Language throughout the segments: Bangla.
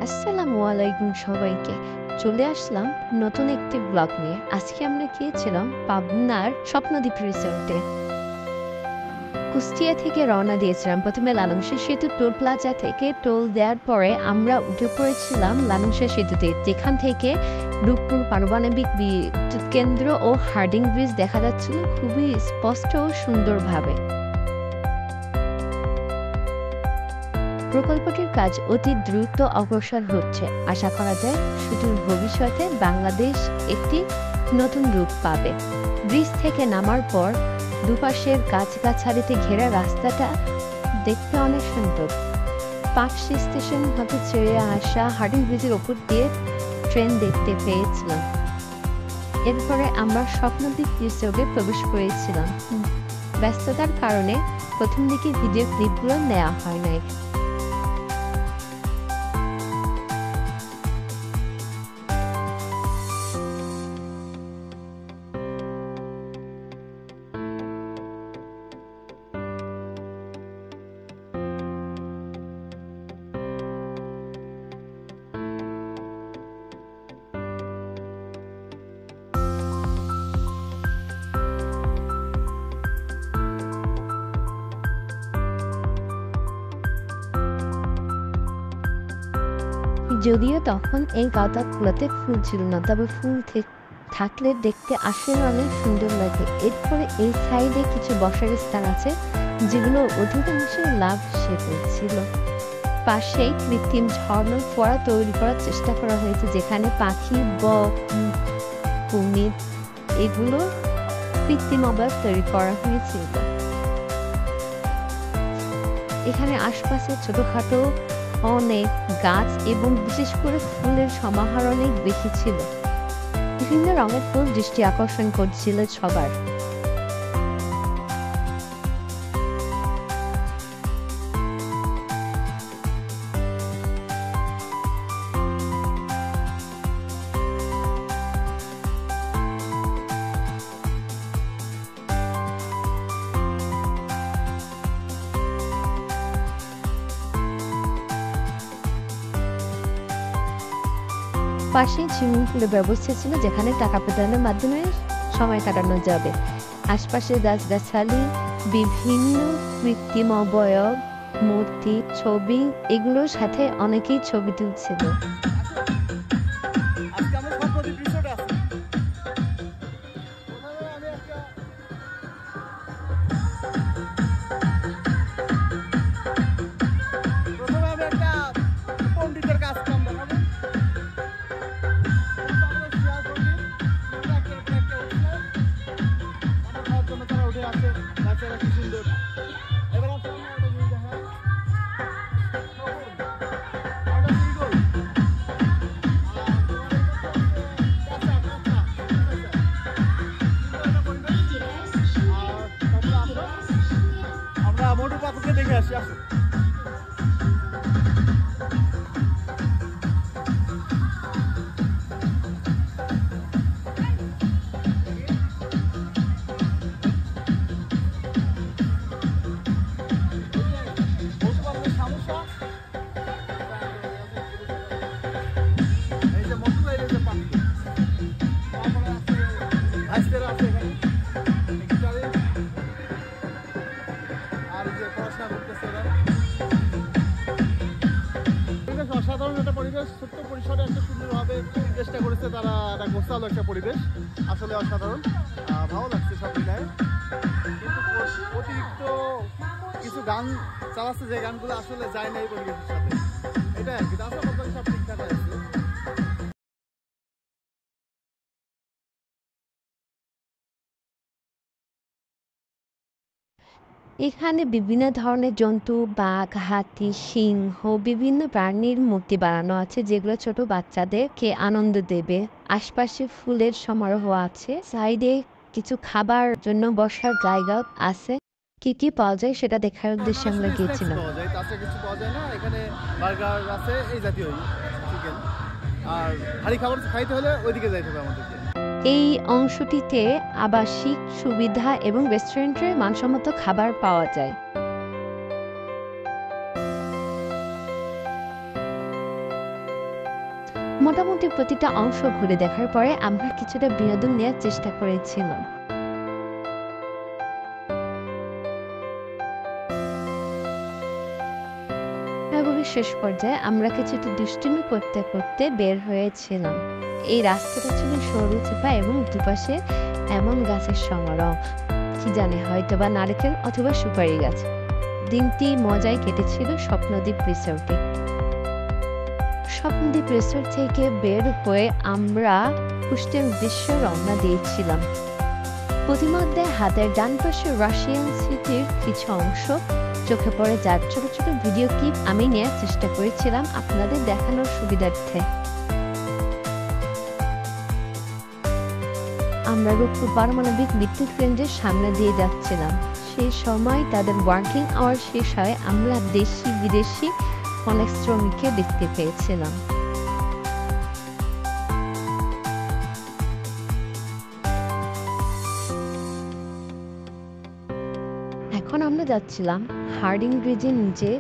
আসসালামু আলাইকুম সবাইকে। চলে আসলাম নতুন একটি ব্লগ নিয়ে। আজকে আমরা গিয়েছিলাম পাবনার স্বপ্নদ্বীপ রিসোর্টে। কুষ্টিয়া থেকে রওনা দিয়েছিলাম প্রথমে লালংশা সেতু টোল প্লাজা থেকে টোল দেওয়ার পরে আমরা উঠে পড়েছিলাম লালংশা সেতুতে, যেখান থেকে রূপপুর পারমাণবিক বিদ্যুৎ কেন্দ্র ও হার্ডিং ব্রিজ দেখা যাচ্ছিল খুবই স্পষ্ট ও সুন্দরভাবে। প্রকল্পটির কাজ অতি দ্রুত অগ্রসর হচ্ছে। আশা করা যায় সুদূর ভবিষ্যতে বাংলাদেশ একটি নতুন রূপ পাবে। ব্রিজ থেকে নামার পর দুপাশের গাছগাছালিতে ঘেরা রাস্তাটা দেখতে অনেক সুন্দর। পাকশি স্টেশন হতে ছেড়ে আসা হার্ডিং ব্রিজের ওপর দিয়ে ট্রেন দেখতে পেয়েছিলাম। এরপরে আমরা স্বপ্নদ্বীপ রিসোর্টে প্রবেশ করেছিলাম। ব্যস্ততার কারণে প্রথম দিকে ভিডিও ক্লিপগুলো নেওয়া হয় নাই। যদিও তখন এই গাঁদাগুলোতে ফুল ছিল না, তবে ফুল থাকলে দেখতে আসলে অনেক সুন্দর লাগে। এরপরে এই সাইডে কিছু বসার স্থান আছে যেগুলো অধিকাংশই লাভ শেপে ছিল। পাশেই কৃত্রিম ঝর্ণার ফোয়ারা তৈরি করার চেষ্টা করা হয়েছে, যেখানে পাখি, বক, কুমির এগুলো কৃত্রিম অবয়ব তৈরি করা হয়েছিল। এখানে আশপাশে ছোটখাটো অনেক গাছ এবং বিশেষ করে ফুলের সমাহার অনেক বেশি ছিল। বিভিন্ন রঙের ফুল দৃষ্টি আকর্ষণ করছিল সবার। পাশে সুইমিং পুলের ব্যবস্থা ছিল, যেখানে টাকা প্রদানের মাধ্যমে সময় কাটানো যাবে। আশপাশে গাছগাছালি, বিভিন্ন কৃত্রিম অবয়ব, মূর্তি, ছবি, এগুলোর সাথে অনেকেই ছবি তুলছিল। মোটর পাখুকে দেখে আসি। অসাধারণ একটা পরিবেশ, ছোট্ট পরিসরে একটা সুন্দরভাবে চেষ্টা করেছে তারা, একটা গোছালো একটা পরিবেশ, আসলে অসাধারণ। ভালো লাগছে সব মিলায়। কিন্তু অতিরিক্ত কিছু গান চালাচ্ছে, যে গানগুলো আসলে যায় না এই পরিবেশের সাথে, এটাই আর কি। তাছাড়া সব ঠিকঠাক আছে। এখানে বিভিন্ন ধরনের জন্তু, বাঘ, হাতি, সিংহ, বিভিন্ন প্রাণীর মূর্তি বানানো আছে, যেগুলো ছোট বাচ্চাদেরকে আনন্দ দেবে। আশপাশে ফুলের সমারোহ আছে। সাইডে কিছু খাবার জন্য বসার জায়গা আছে। কি কি পাওয়া যায় সেটা দেখার উদ্দেশ্যে আমরা গিয়েছিলাম। কিছু পাওয়া যায় না এখানে, বার্গার আছে এই জাতীয় চিকেন, আর ভারী খাবার খাইতে হলে ওইদিকে যাইতে হবে আমাদেরকে। এই অংশটিতে আবাসিক সুবিধা এবং রেস্টুরেন্টের মানসম্মত খাবার পাওয়া যায়। মোটামুটি প্রতিটা অংশ ঘুরে দেখার পরে আমরা কিছুটা বিনোদন নেওয়ার চেষ্টা করেছিলাম। শেষ পর্যায়ে আমরা কিছুটা দুষ্টুমি করতে করতে বের হয়েছিলাম। এই রাস্তাটা ছিল সরু চিপা এবং দুপাশে এমন গাছের সমারোহ, কি জানি হয়তো বা নারকেল অথবা সুপারি গাছ। দিনটি মজায় কেটেছিল স্বপ্নদ্বীপ রিসোর্টে। স্বপ্নদ্বীপ রিসোর্ট থেকে বের হয়ে আমরা কুষ্টের উদ্দেশ্যে রওনা দিয়েছিলাম। প্রতিমধ্যে হাতের ডান পাশে রাশিয়ান সিটির কিছু অংশ চোখে পড়ে, যার ছোট ছোট ভিডিও ক্লিপ আমি নেওয়ার চেষ্টা করেছিলাম আপনাদের দেখানোর সুবিধার্থে। আমরা রূপপুর পারমাণবিক বিদ্যুৎ কেন্দ্রের সামনে দিয়ে যাচ্ছিলাম। সেই সময় তাদের ওয়ার্কিং আওয়ার শেষ হয় আমরা দেশি বিদেশি অনেক শ্রমিককে দেখতে পেয়েছিলাম। এখন আমরা যাচ্ছিলাম হার্ডিং ব্রিজের নিচে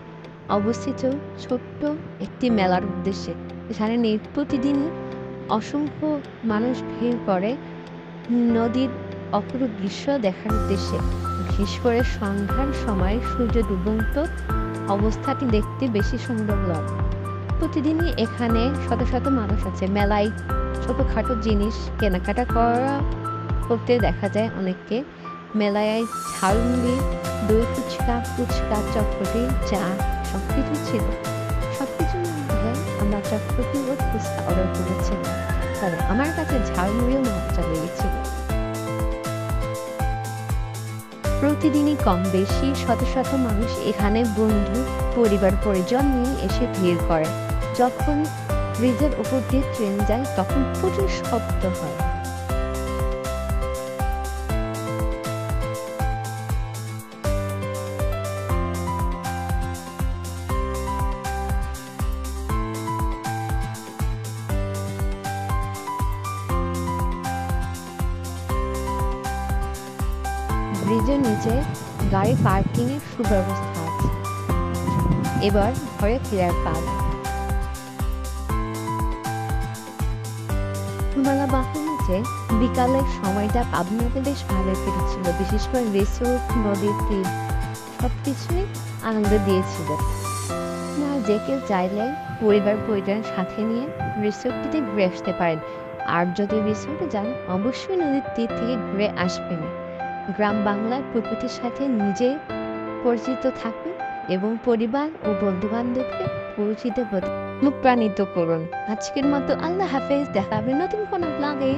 অবস্থিত ছোট্ট একটি মেলার উদ্দেশ্যে। এখানে প্রতিদিন অসংখ্য মানুষ ভিড় করে নদীর অপরূপ দৃশ্য দেখার উদ্দেশ্যে। বিশেষ করে সন্ধ্যার সময় সূর্য ডুবন্ত অবস্থাটি দেখতে বেশি সুন্দর লাগে। প্রতিদিনই এখানে শত শত মানুষ আছে। মেলায় ছোটখাটো জিনিস কেনাকাটা করতে দেখা যায় অনেককে। মেলায় ঝালমুড়ি, দই ফুচকা, চটপটি, চা সবকিছু ছিল। সবকিছুর মধ্যে আমরা চটপটি ও ফুচকা অর্ডার করেছিলাম, কারণ আমার কাছে ঝালমুড়িও মজা লেগেছিল। প্রতিদিনই কম বেশি শত শত মানুষ এখানে বন্ধু, পরিবার, পরিজন নিয়ে এসে ভিড় করে। যখন ব্রিজের উপর দিয়ে ট্রেন যায় তখন প্রচুর শব্দ হয়। ব্রিজের নিচে গাড়ি পার্কিং এর সুব্যবস্থা আছে। এবার ঘরে ফেরার পালা। মেলা বাহনীতে বিকালের সময়টা পাবনাতে বেশ ভালো কেটেছিল। বিশেষ করে রিসোর্ট, নদীর তীর সবকিছুই আনন্দ দিয়েছিল। না যে কেউ চাইলে পরিবার পরিজন সাথে নিয়ে রিসোর্টটিতে ঘুরে আসতে পারেন। আর যদি রিসোর্টে যান অবশ্যই নদীর তীর থেকে ঘুরে আসবেন। গ্রাম বাংলার প্রকৃতির সাথে নিজে পরিচিত থাকুন এবং পরিবার ও বন্ধু বান্ধবকে পরিচিত অনুপ্রাণিত করুন। আজকের মতো আল্লাহ হাফেজ, দেখা হবে নতুন কোনো ব্লগে।